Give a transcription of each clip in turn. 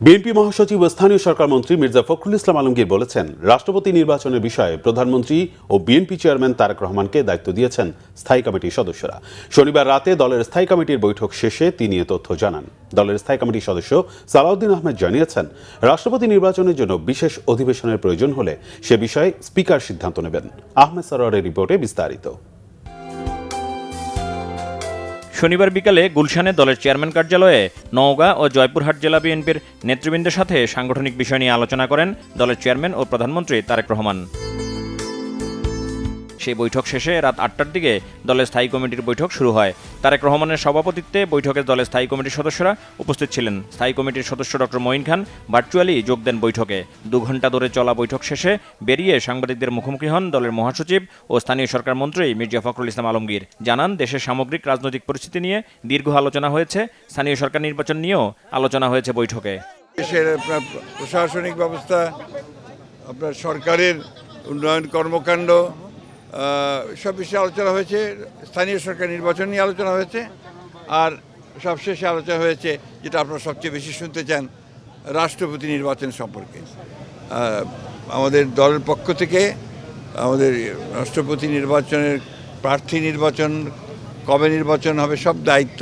BNP মহাসচিব ও স্থানীয় সরকার মন্ত্রী মির্জা ফখরুল ইসলাম আলমগীর বলেছেন, রাষ্ট্রপতি নির্বাচনের বিষয়ে প্রধানমন্ত্রী ও বিএনপি চেয়ারম্যান তারেক রহমানকে দায়িত্ব দিয়েছেন স্থায়ী কমিটির সদস্যরা। শনিবার রাতে দলের স্থায়ী কমিটির বৈঠক শেষে তিনি এ তথ্য জানান। দলের স্থায়ী কমিটির সদস্য সালাউদ্দিন আহমেদ জানিয়েছেন, রাষ্ট্রপতি নির্বাচনের জন্য বিশেষ অধিবেশনের প্রয়োজন হলে সে বিষয়ে স্পিকার সিদ্ধান্ত নেবেন। আহমেদ সরোয়ারের রিপোর্টে বিস্তারিত। শনিবার বিকালে গুলশানে দলের চেয়ারম্যান কার্যালয়ে নওগাঁ ও জয়পুরহাট জেলা বিএনপির নেতৃবৃন্দের সাথে সাংগঠনিক বিষয় নিয়ে আলোচনা করেন দলের চেয়ারম্যান ও প্রধানমন্ত্রী তারেক রহমান। সেই বৈঠক শেষে রাত ৮টার দিকে দলের স্থায়ী কমিটির বৈঠক শুরু হয়। তারেক রহমানের সভাপতিত্বে বৈঠকে দলের স্থায়ী কমিটির সদস্যরা উপস্থিত ছিলেন। স্থায়ী কমিটির সদস্য ডক্টর মঈন খান ভার্চুয়ালি যোগ দেন বৈঠকে। ২ ঘণ্টা ধরে চলা বৈঠক শেষে বেরিয়ে সাংবাদিকদের মুখোমুখি হন দলের মহাসচিব ও স্থানীয় সরকার মন্ত্রী মির্জা ফখরুল ইসলাম আলমগীর। জানান, দেশের সামগ্রিক রাজনৈতিক পরিস্থিতি নিয়ে দীর্ঘ আলোচনা হয়েছে। স্থানীয় সরকার নির্বাচন নিয়েও আলোচনা হয়েছে বৈঠকে। দেশের আপনার প্রশাসনিক ব্যবস্থা, আপনার সরকারের উন্নয়ন কর্মকাণ্ড, সব বিষয়ে আলোচনা হয়েছে। স্থানীয় সরকার নির্বাচন নিয়ে আলোচনা হয়েছে। আর সবশেষে আলোচনা হয়েছে, যেটা আপনারা সবচেয়ে বেশি শুনতে চান, রাষ্ট্রপতি নির্বাচন সম্পর্কে। আমাদের দলের পক্ষ থেকে আমাদের রাষ্ট্রপতি নির্বাচনের প্রার্থী নির্বাচন, কবে নির্বাচন হবে, সব দায়িত্ব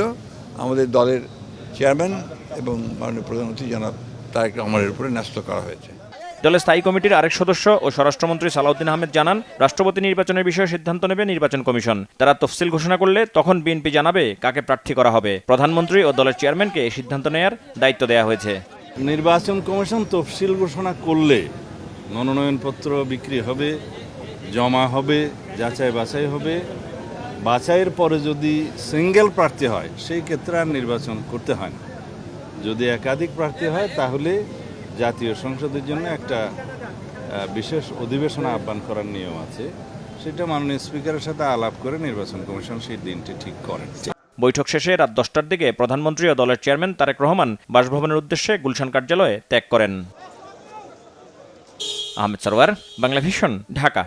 আমাদের দলের চেয়ারম্যান এবং মাননীয় প্রধানমন্ত্রী জনাব তারেক রহমানের উপরে ন্যস্ত করা হয়েছে। দলের স্থায়ী কমিটির আরেক সদস্য ও স্বরাষ্ট্রমন্ত্রী সালাউদ্দিন আহমেদ জানান, রাষ্ট্রপতি নির্বাচনের বিষয়ে সিদ্ধান্ত নেবে নির্বাচন কমিশন। তারা তফসিল ঘোষণা করলে তখন বিএনপি জানাবে কাকে প্রার্থী করা হবে। প্রধানমন্ত্রী ও দলের চেয়ারম্যানকে এই সিদ্ধান্ত নেয়ার দায়িত্ব দেওয়া হয়েছে। নির্বাচন কমিশন তফসিল ঘোষণা করলে মনোনয়নপত্র বিক্রি হবে, জমা হবে, যাচাই বাছাই হবে। বাছাইয়ের পরে যদি সিঙ্গেল প্রার্থী হয় সেই ক্ষেত্রে আর নির্বাচন করতে হয় না। যদি একাধিক প্রার্থী হয় তাহলে জাতীয় সংসদের জন্য একটা বিশেষ অধিবেশন আহ্বান করার নিয়ম আছে। সেটা মাননীয় স্পিকারের সাথে আলাপ করে নির্বাচন কমিশন সেই দিনটি ঠিক করেন। বৈঠক শেষে রাত 10টার দিকে প্রধানমন্ত্রী ও দলের চেয়ারম্যান তারেক রহমান বাসভবনের উদ্দেশ্যে গুলশান কার্যালয়ে ত্যাগ করেন। আহমেদ সরোয়ার, বাংলা ভিশন, ঢাকা।